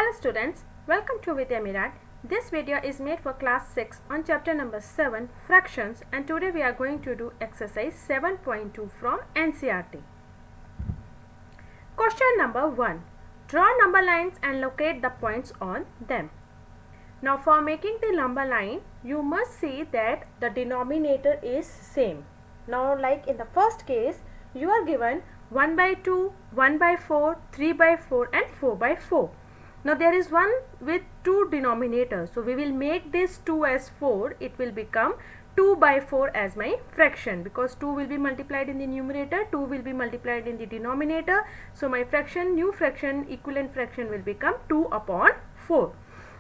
Hello students, welcome to Vidya Mirat. This video is made for class 6 on chapter number 7 fractions, and today we are going to do exercise 7.2 from NCERT. Question number 1. Draw number lines and locate the points on them. Now for making the number line, you must see that the denominator is same. Now like in the first case, you are given 1 by 2, 1 by 4, 3 by 4 and 4 by 4. Now there is one with two denominators, so we will make this 2 as 4. It will become 2 by 4 as my fraction, because 2 will be multiplied in the numerator, 2 will be multiplied in the denominator. So my fraction, new fraction, equivalent fraction will become 2 upon 4.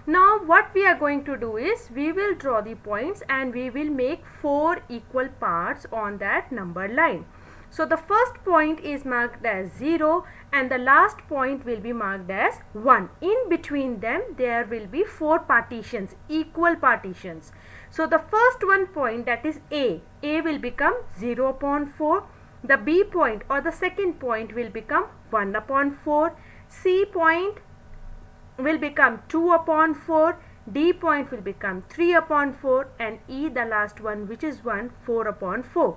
Now what we are going to do is, we will draw the points and we will make 4 equal parts on that number line. So the first point is marked as 0 and the last point will be marked as 1. In between them there will be 4 partitions, equal partitions. So the first one point, that is A will become 0 upon 4. The B point or the second point will become 1 upon 4. C point will become 2 upon 4. D point will become 3 upon 4 and E, the last one, which is 1, 4 upon 4.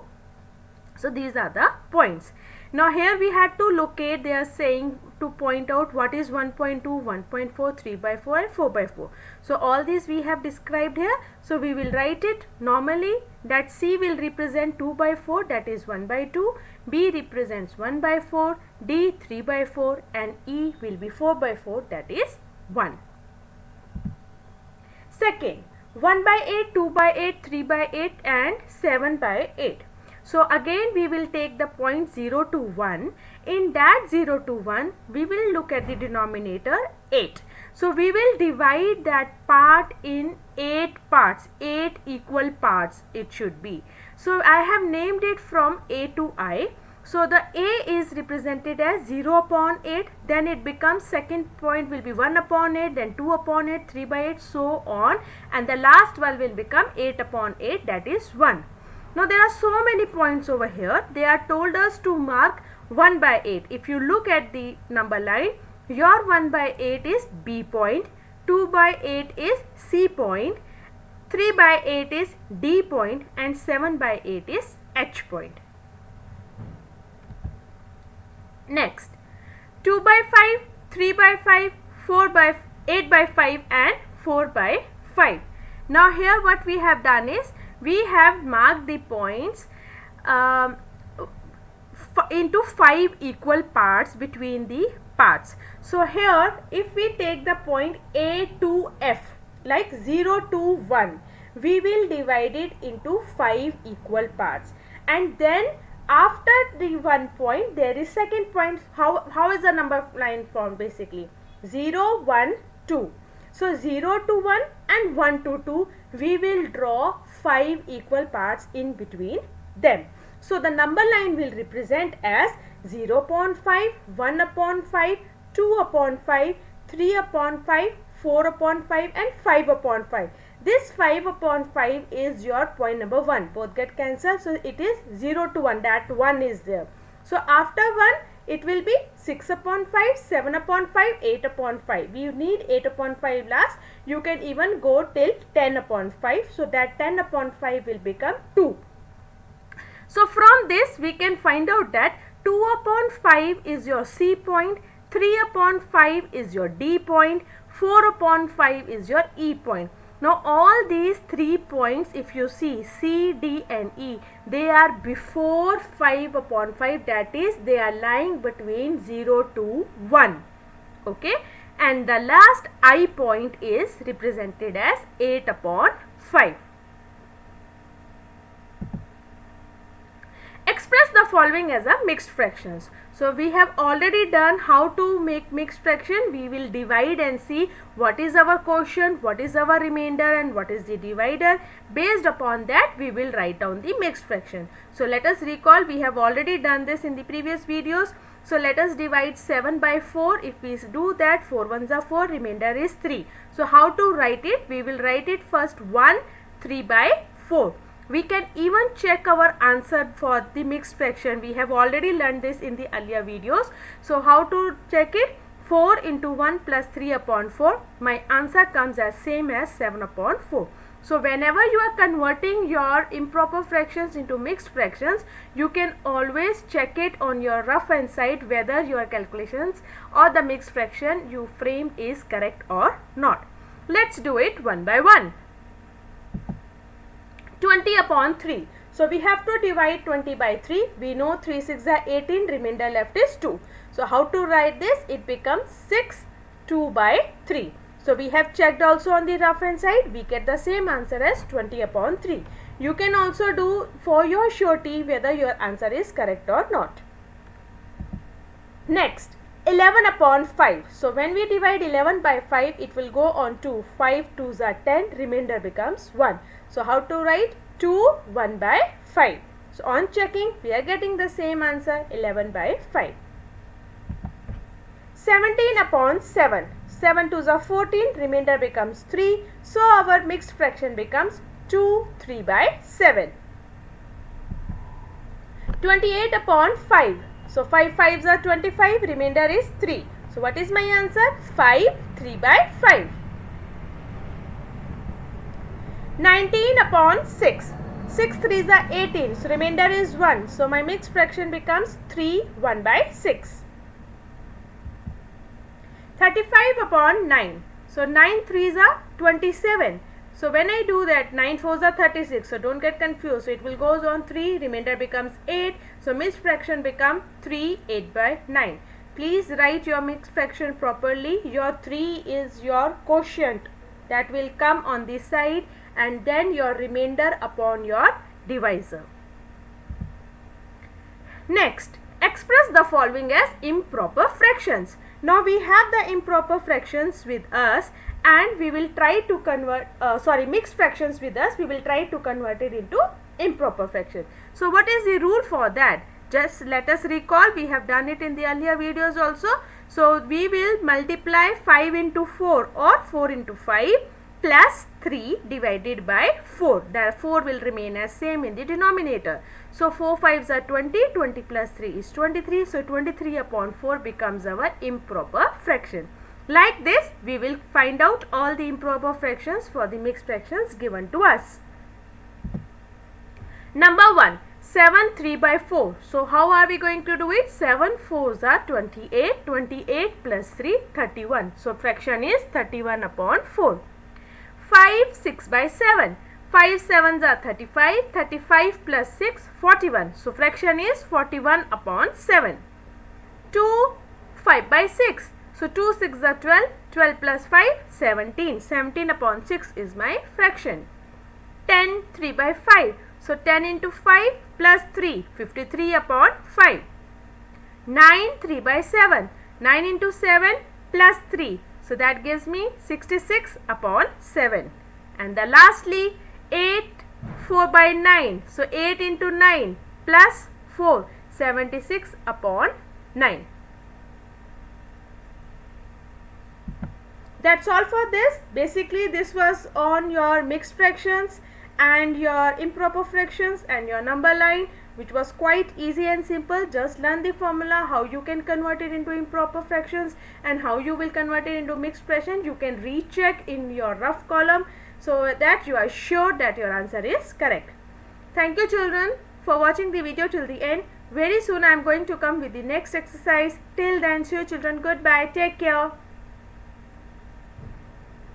So these are the points. Now here we had to locate, they are saying to point out what is 1.2, 1.4, 3 by 4 and 4 by 4. So all these we have described here. So we will write it normally, that C will represent 2 by 4, that is 1 by 2. B represents 1 by 4, D 3 by 4 and E will be 4 by 4, that is 1. Second, 1 by 8, 2 by 8, 3 by 8 and 7 by 8. So again we will take the point 0 to 1. In that 0 to 1, we will look at the denominator 8. So we will divide that part in 8 parts, 8 equal parts it should be. So I have named it from A to I. So the A is represented as 0 upon 8, then it becomes, second point will be 1 upon 8, then 2 upon 8, 3 by 8, so on, and the last one will become 8 upon 8, that is 1. Now there are so many points over here. They are told us to mark 1 by 8. If you look at the number line, your 1 by 8 is B point, 2 by 8 is C point, 3 by 8 is D point and 7 by 8 is H point. Next, 2 by 5, 3 by 5, 4 by 8 by 5 and 4 by 5. Now here what we have done is, we have marked the points into 5 equal parts between the parts. So here if we take the point A to F, like 0 to 1, we will divide it into 5 equal parts, and then after the one point there is second point. How is the number line formed? Basically 0, 1, 2. So 0 to 1 and 1 to 2, we will draw 5 equal parts in between them. So the number line will represent as 0 upon 5, 1 upon 5, 2 upon 5, 3 upon 5, 4 upon 5 and 5 upon 5. This 5 upon 5 is your point number 1. Both get cancelled. So it is 0 to 1. That 1 is there. So after 1, it will be 6 upon 5, 7 upon 5, 8 upon 5. We need 8 upon 5 last. You can even go till 10 upon 5. So that 10 upon 5 will become 2. So from this we can find out that 2 upon 5 is your C point, 3 upon 5 is your D point, 4 upon 5 is your E point. Now all these 3 points, if you see C, D and E, they are before 5 upon 5, that is they are lying between 0 to 1. Okay, and the last I point is represented as 8 upon 5. Express the following as a mixed fractions. So we have already done how to make mixed fraction. We will divide and see what is our quotient, what is our remainder and what is the divider. Based upon that we will write down the mixed fraction. So let us recall, we have already done this in the previous videos. So let us divide 7 by 4. If we do that, 4 ones are 4, remainder is 3. So how to write it? We will write it first 1, 3 by 4. We can even check our answer for the mixed fraction. We have already learned this in the earlier videos. So how to check it? 4 into 1 plus 3 upon 4, my answer comes as same as 7 upon 4. So whenever you are converting your improper fractions into mixed fractions, you can always check it on your rough hand side whether your calculations or the mixed fraction you framed is correct or not. Let's do it one by one. 20 upon 3. So we have to divide 20 by 3. We know 3 6 are 18, remainder left is 2. So how to write this? It becomes 6 2 by 3. So we have checked also on the rough hand side. We get the same answer as 20 upon 3. You can also do for your surety whether your answer is correct or not. Next, 11 upon 5. So when we divide 11 by 5, it will go on to 5 2s are 10, remainder becomes 1. So how to write? 2 1 by 5. So on checking, we are getting the same answer, 11 by 5. 17 upon 7. 7 2s are 14, remainder becomes 3. So our mixed fraction becomes 2 3 by 7. 28 upon 5. So 5 5s are 25, remainder is 3. So what is my answer? 5 3 by 5. 19 upon 6. 6 3s are 18, so remainder is 1. So my mixed fraction becomes 3 1 by 6. 35 upon 9. So 9 3s are 27. So when I do that, 9 4s are 36. So don't get confused. So it will goes on 3, remainder becomes 8. So mixed fraction become 3 8 by 9. Please write your mixed fraction properly. Your 3 is your quotient that will come on this side, and then your remainder upon your divisor. Next, express the following as improper fractions. Now we have the improper fractions with us, and we will try to convert mixed fractions with us. We will try to convert it into improper fraction. So what is the rule for that? Just let us recall, we have done it in the earlier videos also. So we will multiply 5 into 4 or 4 into 5 plus 3 divided by 4. Therefore, will remain as same in the denominator. So 4 5s are 20, 20 plus 3 is 23. So 23 upon 4 becomes our improper fraction. Like this, we will find out all the improper fractions for the mixed fractions given to us. Number 1, 7 3 by 4. So how are we going to do it? 7 4s are 28, 28 plus 3 31. So fraction is 31 upon 4. 5 6 by 7. 5 7s are 35, 35 plus 6 41. So fraction is 41 upon 7. 2 5 by 6. So 2 6 are 12, 12 plus 5 17. 17 upon 6 is my fraction. 10 3 by 5. So 10 into 5 plus 3 53 upon 5. 9 3 by 7. 9 into 7 plus 3. So that gives me 66 upon 7. And the lastly 8 4 by 9. So 8 into 9 plus 4 76 upon 9. That's all for this. Basically this was on your mixed fractions and your improper fractions and your number line, which was quite easy and simple. Just learn the formula, how you can convert it into improper fractions and how you will convert it into mixed fraction. You can recheck in your rough column so that you are sure that your answer is correct. Thank you children for watching the video till the end. Very soon I am going to come with the next exercise. Till then, see you children. Goodbye. Take care.